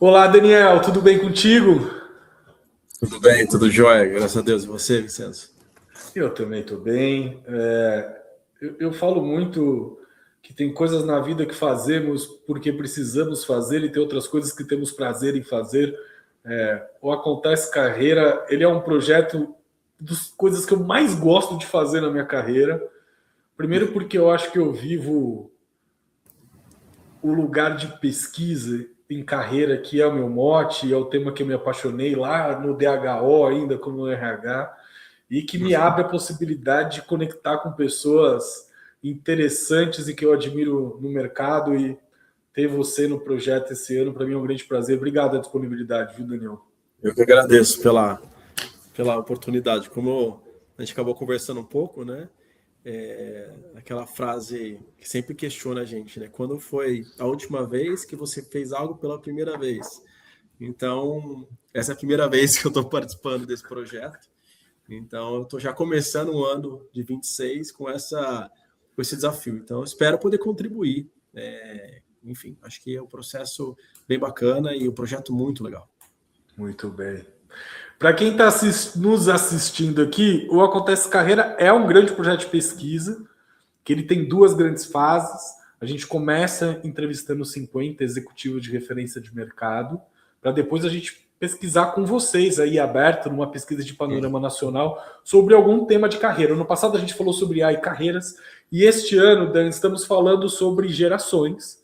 Olá, Daniel, tudo bem contigo? Tudo bem, tudo jóia, graças a Deus. E você, Vicenzo? Eu também estou bem. Eu falo muito que tem coisas na vida que fazemos porque precisamos fazer e tem outras coisas que temos prazer em fazer. O Acontece Carreira, ele é um projeto das coisas que eu mais gosto de fazer na minha carreira. Primeiro porque eu acho que eu vivo o lugar de pesquisa em carreira, que é o meu mote, é o tema que eu me apaixonei lá no DHO ainda, como RH, e que me abre a possibilidade de conectar com pessoas interessantes e que eu admiro no mercado, e ter você no projeto esse ano, para mim é um grande prazer. Obrigado pela disponibilidade, viu, Daniel? Eu que agradeço pela oportunidade. Como a gente acabou conversando um pouco, né? Aquela frase que sempre questiona a gente, né? Quando foi a última vez que você fez algo pela primeira vez? Então, essa é a primeira vez que eu estou participando desse projeto. Então, eu estou já começando um ano de 26 com esse desafio. Então, eu espero poder contribuir. Enfim, acho que é um processo bem bacana e um projeto muito legal. Muito bem. Para quem está nos assistindo aqui, o Acontece Carreira é um grande projeto de pesquisa, que ele tem duas grandes fases. A gente começa entrevistando 50 executivos de referência de mercado, para depois a gente pesquisar com vocês aí, aberto, numa pesquisa de panorama nacional, sobre algum tema de carreira. No passado a gente falou sobre AI e carreiras, e este ano, Dan, estamos falando sobre gerações,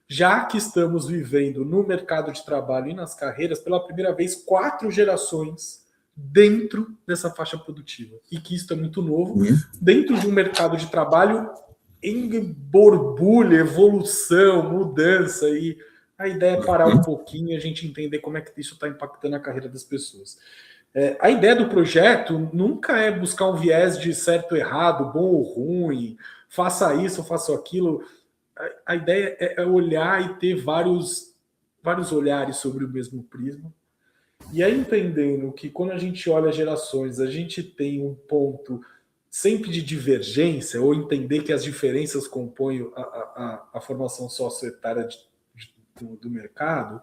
já que estamos vivendo no mercado de trabalho e nas carreiras, pela primeira vez, 4 gerações dentro dessa faixa produtiva. E que isso é muito novo, dentro de um mercado de trabalho em borbulha, evolução, mudança. E a ideia é parar um pouquinho e a gente entender como é que isso está impactando a carreira das pessoas. A ideia do projeto nunca é buscar um viés de certo ou errado, bom ou ruim, faça isso, faça aquilo. A ideia é olhar e ter vários olhares sobre o mesmo prisma. E aí entendendo que quando a gente olha gerações, a gente tem um ponto sempre de divergência, ou entender que as diferenças compõem a formação socioetária do mercado,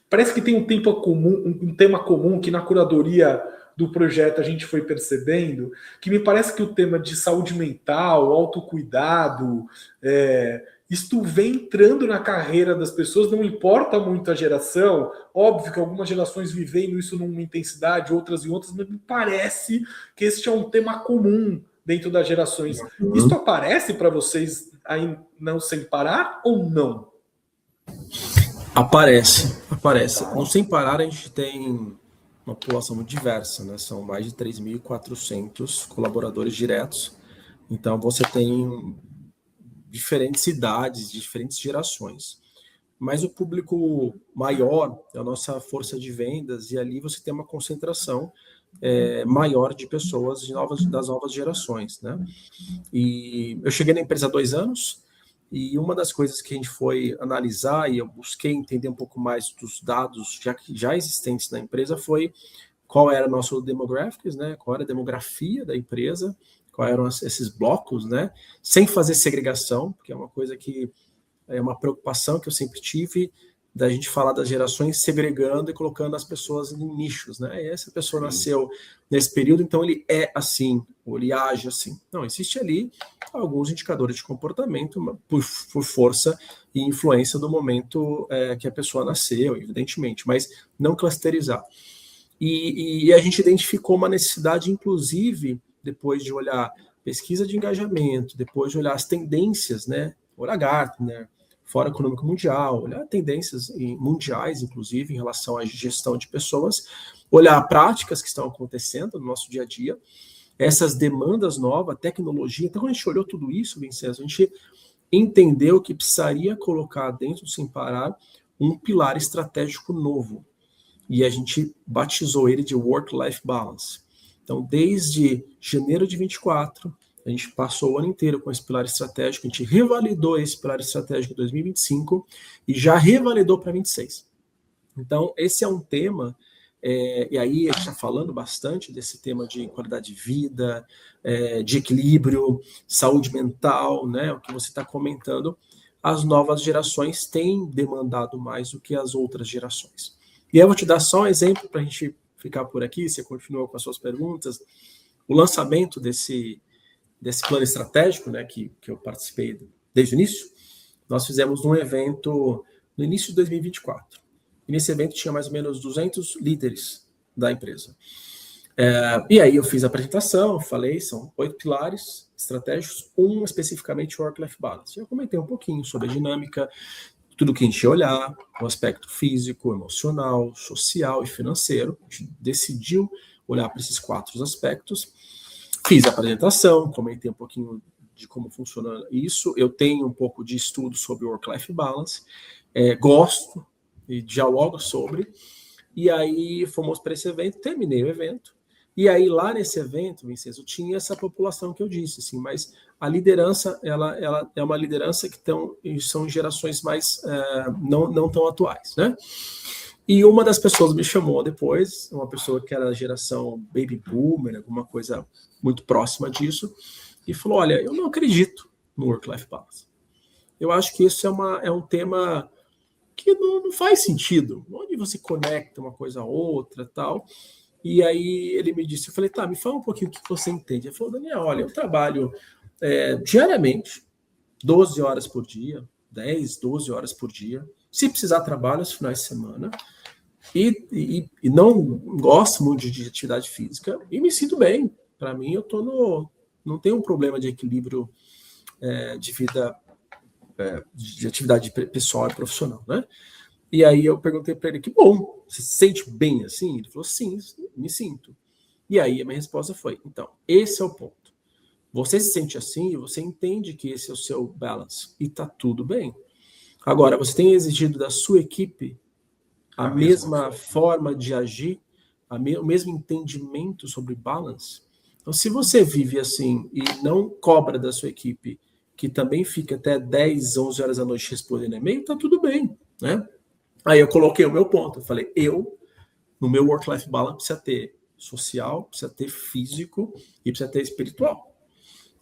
parece que tem um tema comum que na curadoria do projeto a gente foi percebendo, que me parece que o tema de saúde mental, autocuidado, isto vem entrando na carreira das pessoas, não importa muito a geração. Óbvio que algumas gerações vivem isso numa intensidade, outras em outras, mas me parece que este é um tema comum dentro das gerações. Isso aparece para vocês aí não sem parar ou não? Aparece. No Sem Parar, a gente tem uma população muito diversa, né? São mais de 3.400 colaboradores diretos. Então, você tem diferentes idades, diferentes gerações. Mas o público maior é a nossa força de vendas, e ali você tem uma concentração maior de pessoas das novas gerações, né? E eu cheguei na empresa há 2 anos, e uma das coisas que a gente foi analisar, e eu busquei entender um pouco mais dos dados já existentes na empresa, foi qual era o nosso demographics, né? Qual era a demografia da empresa, quais eram esses blocos, né? Sem fazer segregação, porque é uma coisa que é uma preocupação que eu sempre tive, da gente falar das gerações segregando e colocando as pessoas em nichos, né? E essa pessoa nasceu nesse período, então ele é assim, ou ele age assim. Não, existe ali alguns indicadores de comportamento por força e influência do momento que a pessoa nasceu, evidentemente, mas não clusterizar. E a gente identificou uma necessidade, inclusive, depois de olhar pesquisa de engajamento, depois de olhar as tendências, né? Olhar Gartner, Fórum Econômico Mundial, olhar tendências mundiais, inclusive, em relação à gestão de pessoas, olhar práticas que estão acontecendo no nosso dia a dia, essas demandas novas, tecnologia. Então, quando a gente olhou tudo isso, Vincenzo, a gente entendeu que precisaria colocar dentro do Sem Parar um pilar estratégico novo. E a gente batizou ele de Work-Life Balance. Então, desde janeiro de 24, a gente passou o ano inteiro com esse pilar estratégico, a gente revalidou esse pilar estratégico em 2025 e já revalidou para 26. Então, esse é um tema, e aí a gente está falando bastante desse tema de qualidade de vida, de equilíbrio, saúde mental, né? O que você está comentando, as novas gerações têm demandado mais do que as outras gerações. E aí eu vou te dar só um exemplo para a gente ficar por aqui, você continua com as suas perguntas. O lançamento desse plano estratégico, né, que eu participei desde o início, nós fizemos um evento no início de 2024. E nesse evento tinha mais ou menos 200 líderes da empresa. E aí eu fiz a apresentação, falei, são 8 pilares estratégicos, um especificamente Work-Life Balance. Eu comentei um pouquinho sobre a dinâmica, tudo que a gente ia olhar, o aspecto físico, emocional, social e financeiro. A gente decidiu olhar para esses 4 aspectos. Fiz a apresentação, comentei um pouquinho de como funciona isso. Eu tenho um pouco de estudo sobre Work-Life Balance, gosto e dialogo sobre. E aí fomos para esse evento, terminei o evento. E aí lá nesse evento, Vincenzo, tinha essa população que eu disse, assim, mas a liderança, ela é uma liderança que são gerações mais não tão atuais, né? E uma das pessoas me chamou depois, uma pessoa que era da geração Baby Boomer, alguma coisa muito próxima disso, e falou, olha, eu não acredito no Work-Life Balance. Eu acho que isso é um tema que não faz sentido. Onde você conecta uma coisa a outra tal. E aí ele me disse, eu falei, tá, me fala um pouquinho o que você entende. Ele falou, Daniel, olha, eu trabalho diariamente, 12 horas por dia, 10, 12 horas por dia. Se precisar, trabalho aos finais de semana. E não gosto muito de atividade física e me sinto bem. Para mim, não tenho um problema de equilíbrio de vida, de atividade pessoal e profissional, né? E aí eu perguntei para ele, que bom, você se sente bem assim? Ele falou, sim, me sinto. E aí a minha resposta foi, então, esse é o ponto. Você se sente assim e você entende que esse é o seu balance. E tá tudo bem. Agora, você tem exigido da sua equipe a mesma forma de agir, o mesmo entendimento sobre balance? Então, se você vive assim e não cobra da sua equipe, que também fica até 10, 11 horas da noite respondendo e-mail, tá tudo bem, né? Aí eu coloquei o meu ponto, eu falei, no meu work-life balance, precisa ter social, precisa ter físico e precisa ter espiritual.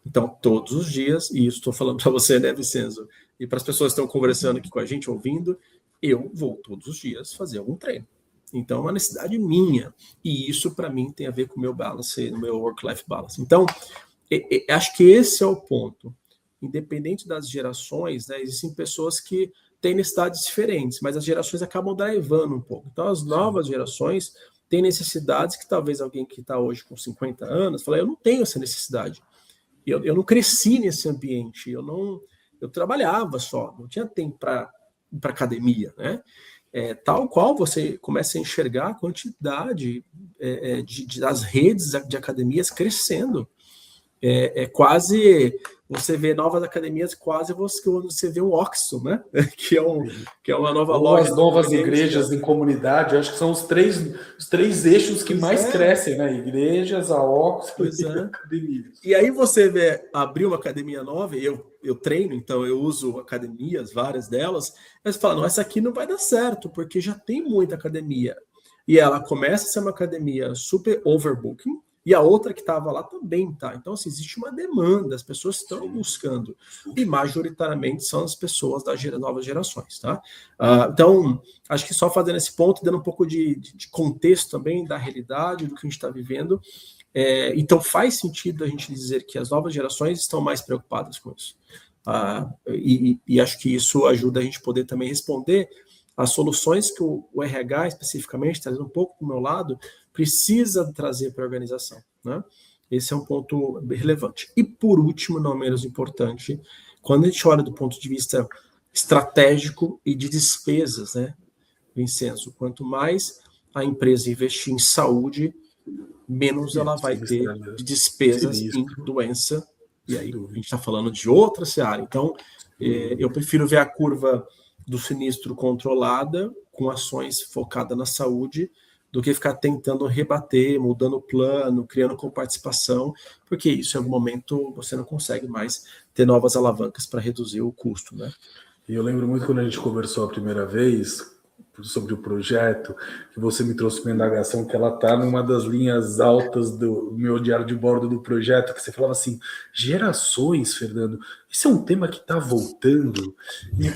Então, todos os dias, e isso estou falando para você, né, Vincenzo? E para as pessoas que estão conversando aqui com a gente, ouvindo, eu vou todos os dias fazer algum treino. Então, é uma necessidade minha. E isso, para mim, tem a ver com o meu balance, no meu work-life balance. Então, acho que esse é o ponto. Independente das gerações, né, existem pessoas que têm necessidades diferentes, mas as gerações acabam drivando um pouco. Então, as novas gerações têm necessidades que talvez alguém que está hoje com 50 anos fala, eu não tenho essa necessidade. Eu não cresci nesse ambiente, eu trabalhava só, não tinha tempo para academia, né? Tal qual você começa a enxergar a quantidade das redes de academias crescendo. Quase, você vê novas academias, quase você vê um Oxxo, né? que é uma nova loja. As novas igrejas em comunidade, acho que são os três eixos que mais crescem, né? Igrejas, a Oxxo e academias. E aí você vê, abrir uma academia nova, eu treino, então eu uso academias, várias delas, mas fala, não, essa aqui não vai dar certo, porque já tem muita academia. E ela começa a ser uma academia super overbooking, e a outra que estava lá também tá. Então, assim, existe uma demanda, as pessoas estão buscando. E majoritariamente são as pessoas das novas gerações, tá? Então, acho que só fazendo esse ponto, dando um pouco de contexto também da realidade, do que a gente está vivendo. Então, faz sentido a gente dizer que as novas gerações estão mais preocupadas com isso. E acho que isso ajuda a gente poder também responder as soluções que o RH, especificamente, trazendo um pouco para o meu lado, precisa trazer para a organização, né? Esse é um ponto relevante. E, por último, não menos importante, quando a gente olha do ponto de vista estratégico e de despesas, né, Vincenzo? Quanto mais a empresa investir em saúde, menos ela vai ter de despesas em doença. E aí a gente está falando de outra seara. Então, eu prefiro ver a curva do sinistro controlada, com ações focadas na saúde, do que ficar tentando rebater, mudando o plano, criando coparticipação, porque isso, em algum momento, você não consegue mais ter novas alavancas para reduzir o custo, né? E eu lembro muito quando a gente conversou a primeira vez, sobre o projeto, que você me trouxe uma indagação que ela está numa das linhas altas do meu diário de bordo do projeto, que você falava assim, gerações, Fernando, esse é um tema que está voltando,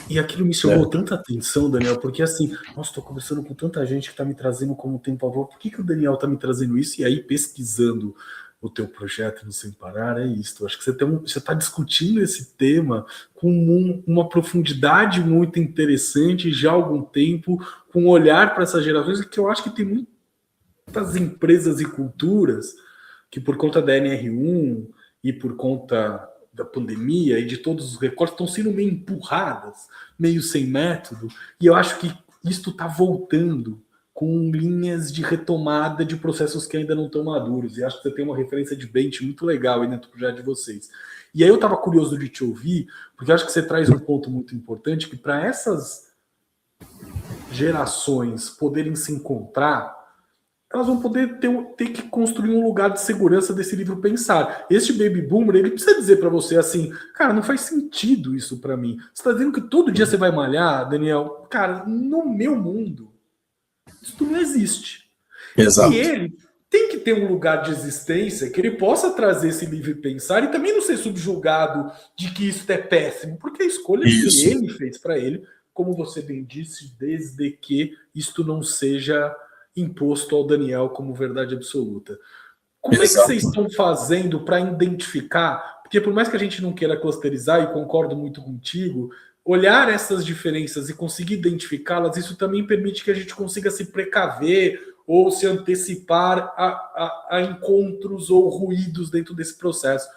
e aquilo me chamou tanta atenção, Daniel, porque assim, nossa, estou conversando com tanta gente que está me trazendo como tempo avô, por que o Daniel está me trazendo isso? E aí, pesquisando o teu projeto no Sem Parar, é isso. Eu acho que você está discutindo esse tema com uma profundidade muito interessante já há algum tempo, com um olhar para essas gerações, que eu acho que tem muitas empresas e culturas que, por conta da NR1 e por conta da pandemia e de todos os recortes, estão sendo meio empurradas, meio sem método, e eu acho que isto está voltando com linhas de retomada de processos que ainda não estão maduros. E acho que você tem uma referência de bench muito legal aí dentro do projeto de vocês. E aí eu estava curioso de te ouvir, porque acho que você traz um ponto muito importante, que para essas gerações poderem se encontrar, elas vão poder ter que construir um lugar de segurança desse livro pensar. Este baby boomer, ele precisa dizer para você assim, cara, não faz sentido isso para mim. Você está dizendo que todo dia você vai malhar, Daniel? Cara, no meu mundo, isso não existe. Exato. E ele tem que ter um lugar de existência que ele possa trazer esse livre pensar e também não ser subjugado de que isso é péssimo, porque a escolha que ele fez para ele, como você bem disse, desde que isto não seja imposto ao Daniel como verdade absoluta. Como é que vocês estão fazendo para identificar? Porque por mais que a gente não queira clusterizar, e concordo muito contigo, olhar essas diferenças e conseguir identificá-las, isso também permite que a gente consiga se precaver ou se antecipar a encontros ou ruídos dentro desse processo.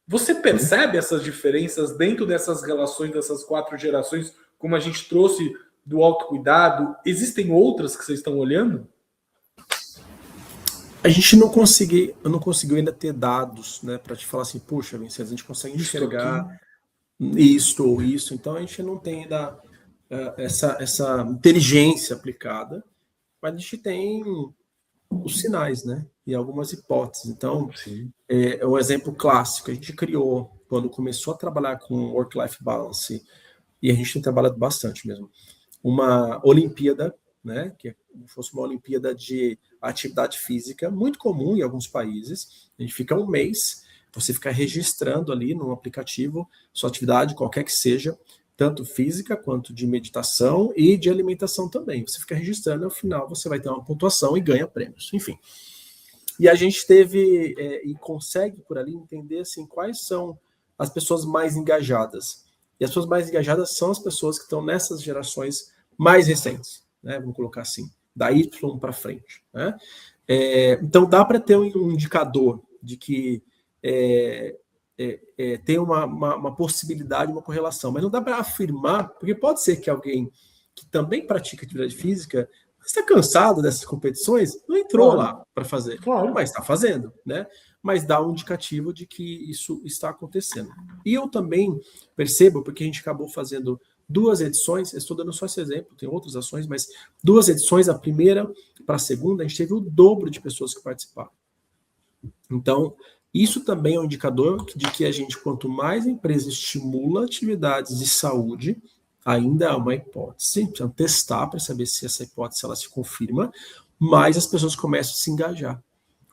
Você percebe essas diferenças dentro dessas relações, dessas 4 gerações, como a gente trouxe do autocuidado? Existem outras que vocês estão olhando? A gente não conseguiu ainda ter dados, né, para te falar assim, puxa, Vincent, a gente consegue enxergar isto ou isso, então a gente não tem ainda essa inteligência aplicada, mas a gente tem os sinais, né, e algumas hipóteses. Então, é um exemplo clássico, a gente criou, quando começou a trabalhar com Work-Life Balance, e a gente tem trabalhado bastante mesmo, uma Olimpíada, né, que fosse uma Olimpíada de atividade física, muito comum em alguns países. A gente fica um mês, você fica registrando ali no aplicativo sua atividade, qualquer que seja, tanto física quanto de meditação e de alimentação também. Você fica registrando, e ao final você vai ter uma pontuação e ganha prêmios, enfim. E a gente teve e consegue por ali entender assim, quais são as pessoas mais engajadas. E as pessoas mais engajadas são as pessoas que estão nessas gerações mais recentes, né? Vamos colocar assim, da Y para frente, né? Então dá para ter um indicador de que tem uma possibilidade, uma correlação, mas não dá para afirmar, porque pode ser que alguém que também pratica atividade física está cansado dessas competições, não entrou lá para fazer, mas está fazendo, né? Mas dá um indicativo de que isso está acontecendo. E eu também percebo, porque a gente acabou fazendo 2 edições, estou dando só esse exemplo, tem outras ações, mas 2 edições, a primeira para a segunda, a gente teve o dobro de pessoas que participaram. Então, isso também é um indicador de que a gente, quanto mais a empresa estimula atividades de saúde, ainda é uma hipótese, precisa testar para saber se essa hipótese ela se confirma, mais as pessoas começam a se engajar.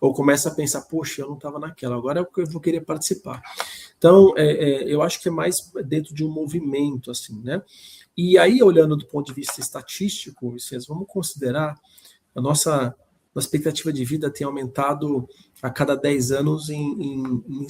Ou começam a pensar, poxa, eu não estava naquela, agora eu vou querer participar. Então, eu acho que é mais dentro de um movimento, assim, né? E aí, olhando do ponto de vista estatístico, vocês vamos considerar a nossa expectativa de vida tem aumentado a cada 10 anos em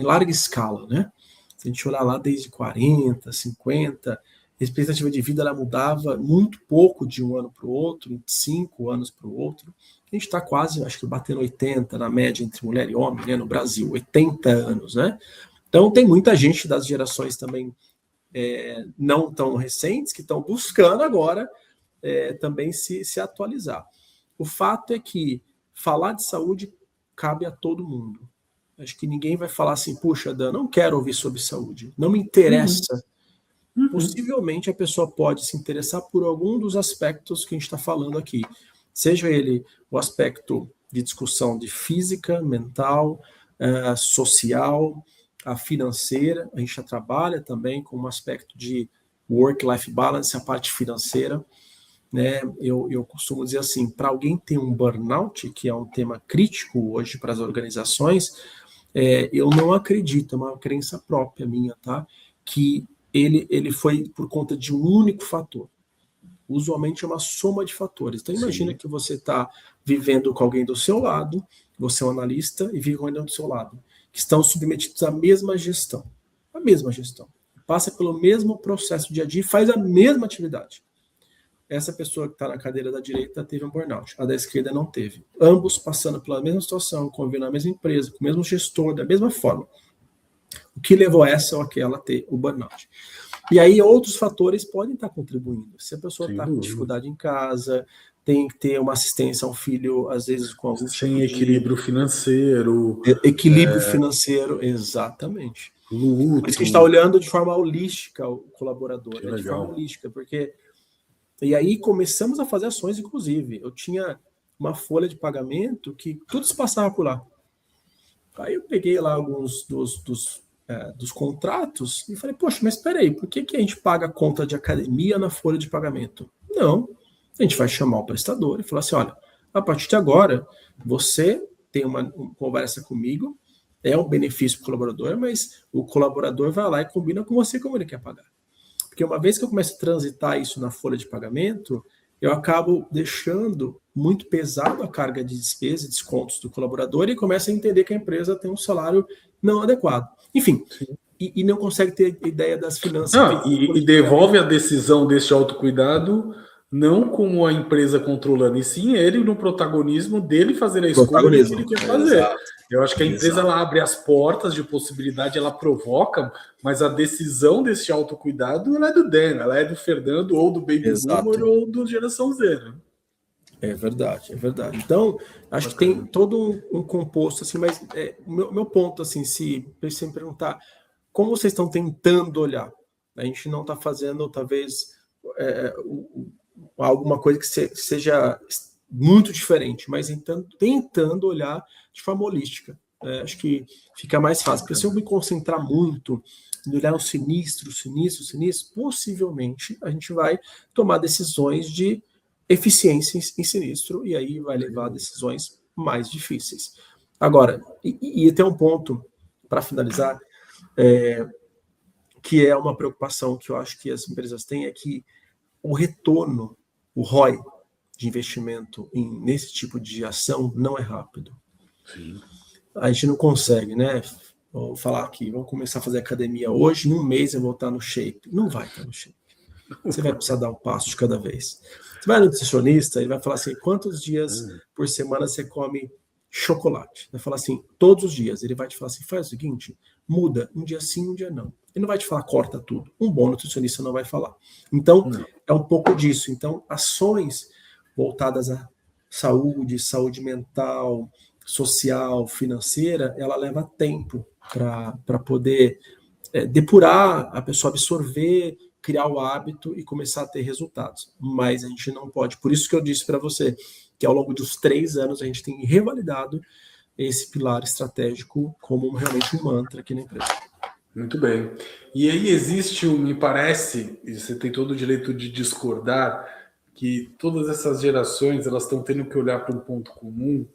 larga escala, né? Se a gente olhar lá desde 40, 50, a expectativa de vida ela mudava muito pouco de um ano para o outro, em 5 anos para o outro. A gente está quase, acho que batendo 80 na média entre mulher e homem, né, no Brasil, 80 anos, né? Então tem muita gente das gerações também não tão recentes que estão buscando agora também se atualizar. O fato é que falar de saúde cabe a todo mundo. Acho que ninguém vai falar assim, puxa, Dan, não quero ouvir sobre saúde, não me interessa. Possivelmente a pessoa pode se interessar por algum dos aspectos que a gente está falando aqui. Seja ele o aspecto de discussão de física, mental, social, a financeira. A gente já trabalha também com um aspecto de work-life balance, a parte financeira. né? Eu costumo dizer assim, para alguém ter um burnout, que é um tema crítico hoje para as organizações, eu não acredito, é uma crença própria minha, tá? Que ele foi por conta de um único fator. Usualmente é uma soma de fatores. Então, imagina que você está vivendo com alguém do seu lado, você é um analista e vive com alguém do seu lado, que estão submetidos à mesma gestão. A mesma gestão. Passa pelo mesmo processo dia a dia e faz a mesma atividade. Essa pessoa que está na cadeira da direita teve um burnout, a da esquerda não teve. Ambos passando pela mesma situação, convivendo na mesma empresa, com o mesmo gestor, da mesma forma. O que levou essa ou aquela a ter o burnout? E aí outros fatores podem estar contribuindo. Se a pessoa está com dificuldade em casa, tem que ter uma assistência ao filho, às vezes com algum sem equilíbrio financeiro. Equilíbrio financeiro, exatamente. Luto. Por isso que a gente está olhando de forma holística o colaborador, Que de legal. forma holística, porque... E aí começamos a fazer ações, inclusive. Eu tinha uma folha de pagamento que tudo se passava por lá. Aí eu peguei lá alguns dos contratos e falei, poxa, mas espera aí, por que a gente paga a conta de academia na folha de pagamento? Não, a gente vai chamar o prestador e falar assim, olha, a partir de agora, você tem uma conversa comigo, é um benefício para o colaborador, mas o colaborador vai lá e combina com você como ele quer pagar. Porque uma vez que eu começo a transitar isso na folha de pagamento, eu acabo deixando muito pesado a carga de despesa e descontos do colaborador e começo a entender que a empresa tem um salário não adequado. Enfim, e não consegue ter ideia das finanças. Não, e devolve a decisão deste autocuidado não como a empresa controlando, e sim ele no protagonismo dele fazer a escolha do que ele quer fazer. Exato. Eu acho que a empresa ela abre as portas de possibilidade, ela provoca, mas a decisão desse autocuidado ela é do Dan, ela é do Fernando, ou do Baby Boomer, ou do Geração Z. É verdade, é verdade. Então, acho que tem todo um composto, assim, mas meu ponto, assim, se você me perguntar como vocês estão tentando olhar, a gente não está fazendo, talvez, alguma coisa que seja muito diferente, mas tentando olhar de forma holística. Acho que fica mais fácil, porque se eu me concentrar muito em olhar o sinistro, possivelmente a gente vai tomar decisões de eficiência em sinistro, e aí vai levar a decisões mais difíceis. Agora, e tem um ponto, para finalizar, que é uma preocupação que eu acho que as empresas têm, é que o retorno, o ROI de investimento nesse tipo de ação não é rápido. Sim. A gente não consegue, né? Vou falar aqui, vamos começar a fazer academia hoje, em um mês eu vou estar no shape. Não vai estar no shape. Você vai precisar dar um passo de cada vez. Você vai no nutricionista, ele vai falar assim, quantos dias por semana você come chocolate? Vai falar assim, todos os dias. Ele vai te falar assim, faz o seguinte, muda, um dia sim, um dia não. Ele não vai te falar, corta tudo. Um bom nutricionista não vai falar. Então, é um pouco disso. Então, ações voltadas à saúde mental, social, financeira, ela leva tempo para poder depurar, a pessoa absorver, criar o hábito e começar a ter resultados. Mas a gente não pode. Por isso que eu disse para você que ao longo dos 3 anos a gente tem revalidado esse pilar estratégico como realmente um mantra aqui na empresa. Muito bem. E aí existe, me parece, e você tem todo o direito de discordar, que todas essas gerações elas estão tendo que olhar para um ponto comum,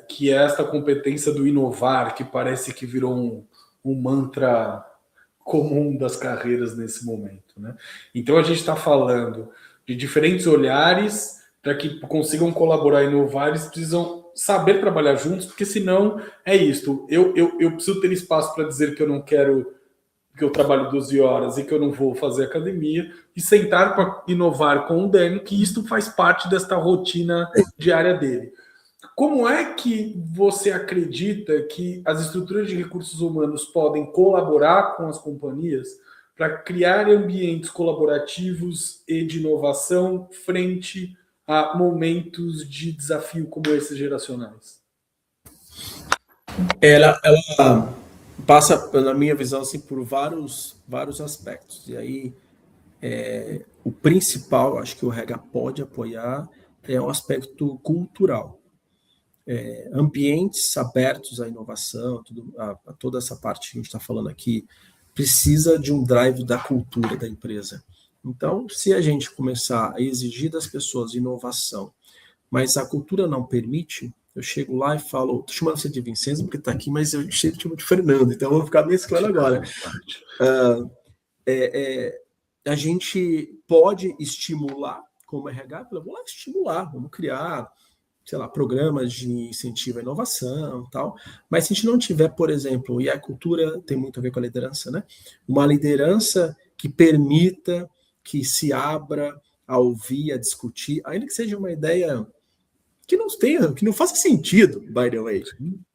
que é esta competência do inovar, que parece que virou um mantra comum das carreiras nesse momento, né? Então a gente está falando de diferentes olhares para que consigam colaborar e inovar, eles precisam saber trabalhar juntos, porque senão é isto. Eu preciso ter espaço para dizer que eu não quero, que eu trabalho 12 horas e que eu não vou fazer academia, e sentar para inovar com o Dan, que isto faz parte desta rotina diária dele. Como é que você acredita que as estruturas de recursos humanos podem colaborar com as companhias para criar ambientes colaborativos e de inovação frente a momentos de desafio como esses geracionais? Ela passa, na minha visão, assim, por vários aspectos. E aí, o principal, acho que o RH pode apoiar, é o aspecto cultural. Ambientes abertos à inovação, a toda essa parte que a gente está falando aqui, precisa de um drive da cultura da empresa. Então, se a gente começar a exigir das pessoas inovação, mas a cultura não permite, eu chego lá e falo, estou chamando você de Vincenzo porque está aqui, mas eu chego de Fernando, então eu vou ficar mesclando agora. A gente pode estimular, como RH, vamos lá estimular, vamos criar, sei lá, programas de incentivo à inovação, tal. Mas se a gente não tiver, por exemplo, e a cultura tem muito a ver com a liderança, né? Uma liderança que permita, que se abra a ouvir, a discutir, ainda que seja uma ideia que não faça sentido, by the way.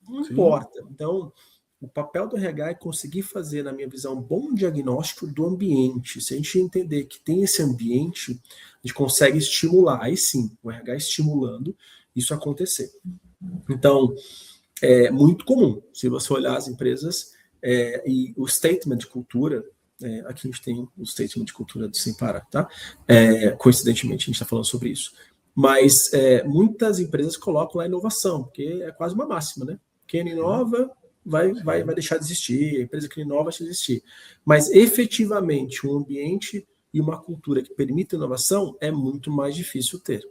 Não importa. Então, o papel do RH é conseguir fazer, na minha visão, um bom diagnóstico do ambiente. Se a gente entender que tem esse ambiente, a gente consegue estimular. Aí sim, o RH estimulando isso acontecer. Então, é muito comum, se você olhar as empresas, e o statement de cultura, aqui a gente tem o statement de cultura do Sem Parar, tá? Coincidentemente, a gente está falando sobre isso. Mas muitas empresas colocam lá inovação, porque é quase uma máxima, né? Quem inova vai deixar de existir, a empresa que inova vai deixar de existir. Mas, efetivamente, um ambiente e uma cultura que permita inovação é muito mais difícil ter.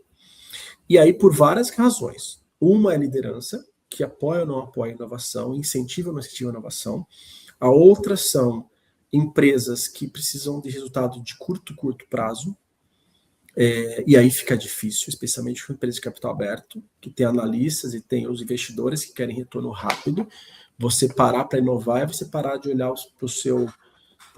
E aí, por várias razões. Uma é a liderança, que apoia ou não apoia a inovação, incentiva ou não incentiva a inovação. A outra são empresas que precisam de resultado de curto prazo, e aí fica difícil, especialmente com empresas de capital aberto, que tem analistas e tem os investidores que querem retorno rápido. Você parar para inovar é você parar de olhar para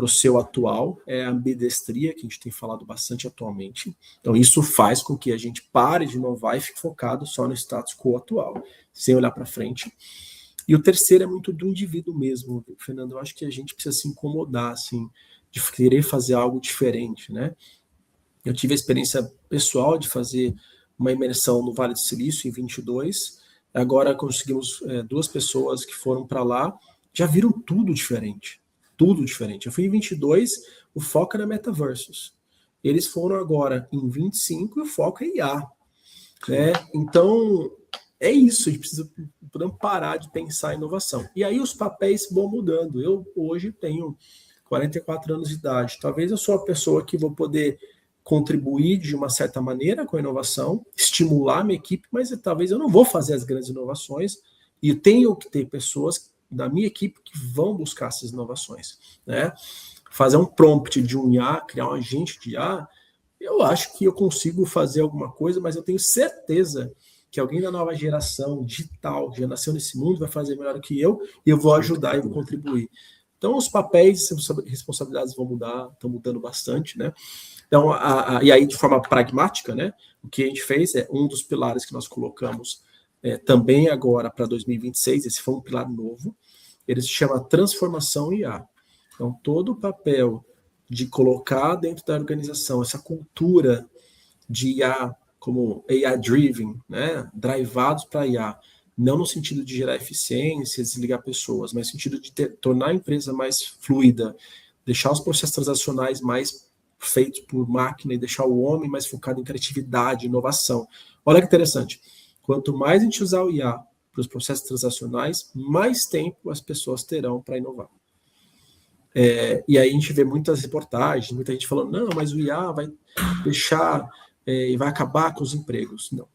o seu atual, é a ambidestria que a gente tem falado bastante atualmente. Então isso faz com que a gente pare de inovar e fique focado só no status quo atual, sem olhar para frente. E o terceiro é muito do indivíduo mesmo, Fernando. Eu acho que a gente precisa se incomodar, assim, de querer fazer algo diferente, né? Eu tive a experiência pessoal de fazer uma imersão no Vale do Silício em 22. Agora conseguimos 2 pessoas que foram para lá, já viram tudo diferente. Tudo diferente. Eu fui em 22, o foco era metaversos. Eles foram agora em 25 e o foco é IA. Né? Então, é isso. A gente precisa parar de pensar em inovação. E aí os papéis vão mudando. Eu hoje tenho 44 anos de idade. Talvez eu sou a pessoa que vou poder contribuir de uma certa maneira com a inovação, estimular a minha equipe, mas talvez eu não vou fazer as grandes inovações e eu tenho que ter pessoas da minha equipe que vão buscar essas inovações, né? Fazer um prompt de um IA, criar um agente de IA, eu acho que eu consigo fazer alguma coisa, mas eu tenho certeza que alguém da nova geração digital, já nasceu nesse mundo, vai fazer melhor que eu e eu vou ajudar e vou contribuir. Então, os papéis e responsabilidades vão mudar, estão mudando bastante, né? Então, e aí, de forma pragmática, né? O que a gente fez é um dos pilares que nós colocamos também agora para 2026, esse foi um pilar novo, ele se chama Transformação IA. Então, todo o papel de colocar dentro da organização essa cultura de IA, como AI-driven, né? Drivados para IA, não no sentido de gerar eficiência, desligar pessoas, mas no sentido de tornar a empresa mais fluida, deixar os processos transacionais mais feitos por máquina e deixar o homem mais focado em criatividade, inovação. Olha que interessante. Quanto mais a gente usar o IA para os processos transacionais, mais tempo as pessoas terão para inovar. E aí a gente vê muitas reportagens, muita gente falando, não, mas o IA vai deixar e vai acabar com os empregos. Não.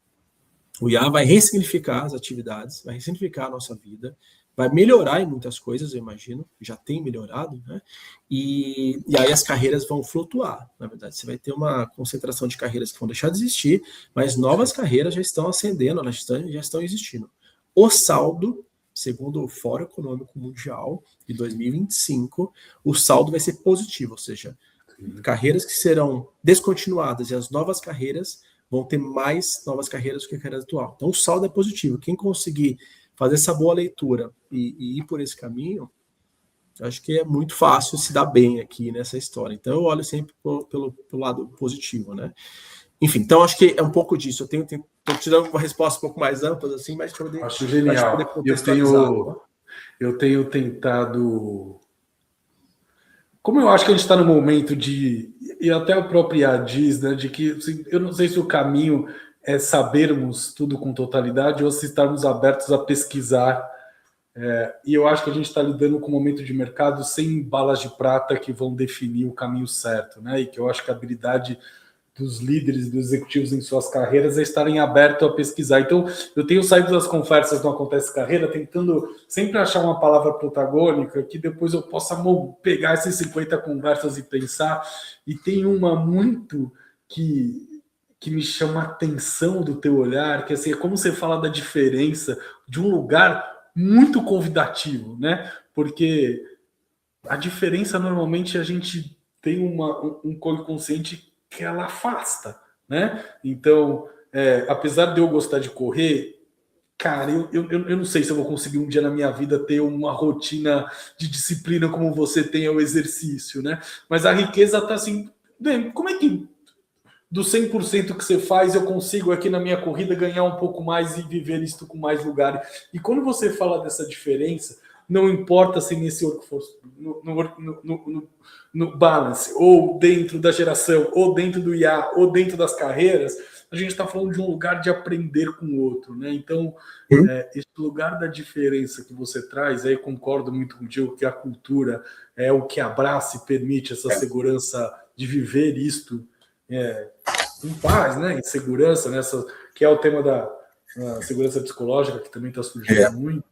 O IA vai ressignificar as atividades, vai ressignificar a nossa vida, vai melhorar em muitas coisas, eu imagino, já tem melhorado, né? E aí as carreiras vão flutuar, na verdade. Você vai ter uma concentração de carreiras que vão deixar de existir, mas novas carreiras já estão ascendendo, elas já estão existindo. O saldo, segundo o Fórum Econômico Mundial de 2025, o saldo vai ser positivo, ou seja, carreiras que serão descontinuadas e as novas carreiras vão ter mais novas carreiras do que a carreira atual. Então o saldo é positivo. Quem conseguir fazer essa boa leitura e ir por esse caminho, acho que é muito fácil se dar bem aqui nessa história. Então eu olho sempre pelo lado positivo, né? Enfim, então acho que é um pouco disso. Eu estou te dando uma resposta um pouco mais ampla, assim, mas acho genial. Eu tenho tentado. Como eu acho que a gente está no momento de. E até o próprio IA diz, né? De que assim, eu não sei se o caminho é sabermos tudo com totalidade ou se estarmos abertos a pesquisar E eu acho que a gente está lidando com um momento de mercado sem balas de prata que vão definir o caminho certo, né? E que eu acho que a habilidade dos líderes, dos executivos em suas carreiras é estarem abertos a pesquisar. Então, eu tenho saído das conversas do Acontece Carreira tentando sempre achar uma palavra protagônica que depois eu possa pegar essas 50 conversas e pensar. E tem uma muito que me chama a atenção do teu olhar, que assim, é como você fala da diferença de um lugar muito convidativo, né? Porque a diferença normalmente a gente tem um código consciente que ela afasta, né? Então, apesar de eu gostar de correr, cara, eu não sei se eu vou conseguir um dia na minha vida ter uma rotina de disciplina como você tem ao exercício, né? Mas a riqueza tá assim, bem, como é que do 100% que você faz eu consigo aqui na minha corrida ganhar um pouco mais e viver isto com mais lugares? E quando você fala dessa diferença, não importa se nesse workforce, no balance, ou dentro da geração, ou dentro do IA, ou dentro das carreiras, a gente está falando de um lugar de aprender com o outro, né? Então, esse lugar da diferença que você traz, aí concordo muito contigo que a cultura é o que abraça e permite essa segurança de viver isto em paz, né? Em segurança, nessa, que é o tema da segurança psicológica, que também está surgindo muito.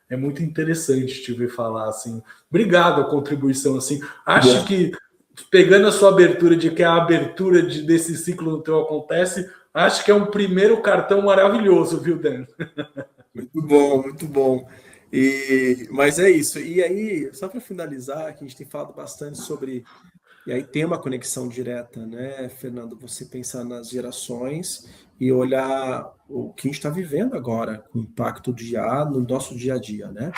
É muito interessante te ver falar assim. Obrigado a contribuição assim. Acho que pegando a sua abertura de que a abertura desse ciclo no teu acontece, acho que é um primeiro cartão maravilhoso, viu, Dan? Muito bom, muito bom. Mas é isso. E aí, só para finalizar, que a gente tem falado bastante sobre. E aí tem uma conexão direta, né, Fernando? Você pensar nas gerações e olhar o que a gente está vivendo agora, com o impacto do IA no nosso dia a dia, né?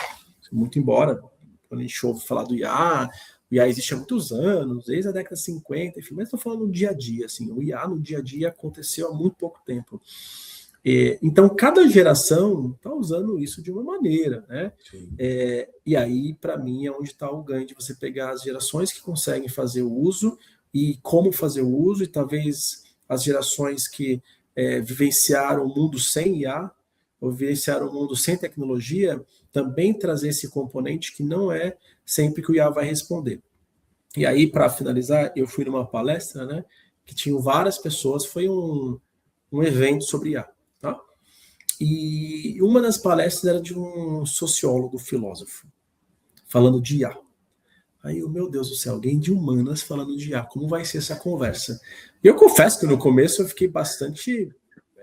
Muito embora, quando a gente ouve falar do IA, o IA existe há muitos anos, desde a década de 50, enfim, mas estou falando no dia a dia, assim, o IA no dia a dia aconteceu há muito pouco tempo. Então, cada geração está usando isso de uma maneira, né? E aí, para mim, é onde está o ganho de você pegar as gerações que conseguem fazer o uso e como fazer o uso, e talvez as gerações que vivenciaram o mundo sem IA, ou vivenciaram o mundo sem tecnologia, também trazer esse componente que não é sempre que o IA vai responder. E aí, para finalizar, eu fui numa palestra, né, que tinham várias pessoas, foi um evento sobre IA. Tá? E uma das palestras era de um sociólogo, filósofo, falando de IA. Aí, meu Deus do céu, alguém de humanas falando de IA, como vai ser essa conversa? E eu confesso que no começo eu fiquei bastante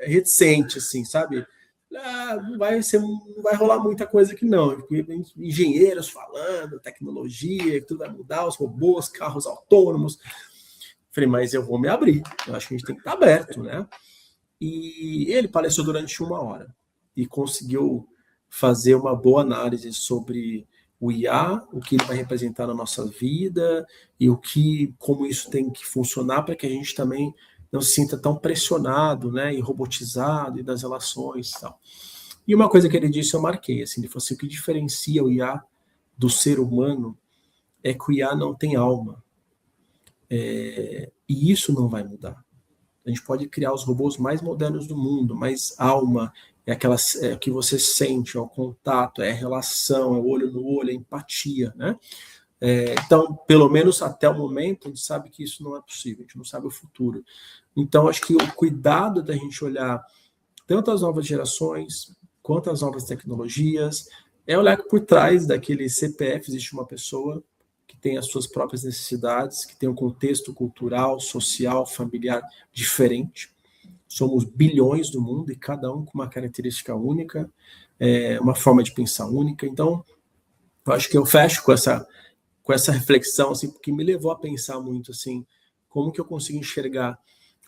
reticente, assim, sabe? Não vai rolar muita coisa aqui não. Engenheiros falando, tecnologia, que tudo vai mudar, os robôs, carros autônomos. Falei, mas eu vou me abrir. Eu acho que a gente tem que estar aberto, né? E ele palestrou durante 1 hora e conseguiu fazer uma boa análise sobre o IA, o que ele vai representar na nossa vida e como isso tem que funcionar para que a gente também não se sinta tão pressionado, né, e robotizado e das relações e tal. E uma coisa que ele disse eu marquei, assim, ele falou assim, o que diferencia o IA do ser humano é que o IA não tem alma. E isso não vai mudar. A gente pode criar os robôs mais modernos do mundo, mas alma é aquela que você sente, é o contato, é a relação, é o olho no olho, é a empatia, né? Então, pelo menos até o momento, a gente sabe que isso não é possível, a gente não sabe o futuro. Então, acho que o cuidado da gente olhar tanto as novas gerações, quanto as novas tecnologias, é olhar que por trás daquele CPF existe uma pessoa que tem as suas próprias necessidades, que tem um contexto cultural, social, familiar diferente. Somos bilhões do mundo e cada um com uma característica única, uma forma de pensar única. Então, eu acho que eu fecho com essa reflexão, assim, porque me levou a pensar muito assim, como que eu consigo enxergar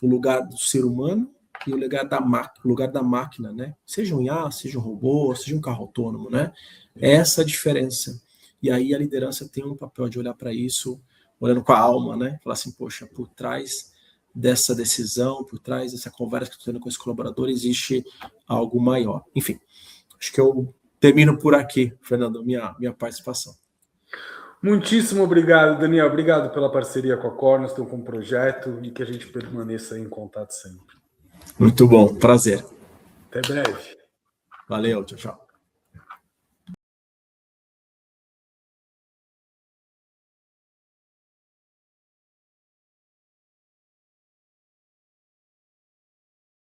o lugar do ser humano e o lugar da máquina, né? Seja um IA, seja um robô, seja um carro autônomo, né? Essa diferença. E aí a liderança tem um papel de olhar para isso, olhando com a alma, né? Falar assim, poxa, por trás dessa decisão, por trás dessa conversa que eu estou tendo com esse colaborador, existe algo maior. Enfim, acho que eu termino por aqui, Fernando, minha participação. Muitíssimo obrigado, Daniel. Obrigado pela parceria com a Cornerstone, com o projeto, e que a gente permaneça em contato sempre. Muito bom, prazer. Até breve. Valeu, tchau, tchau.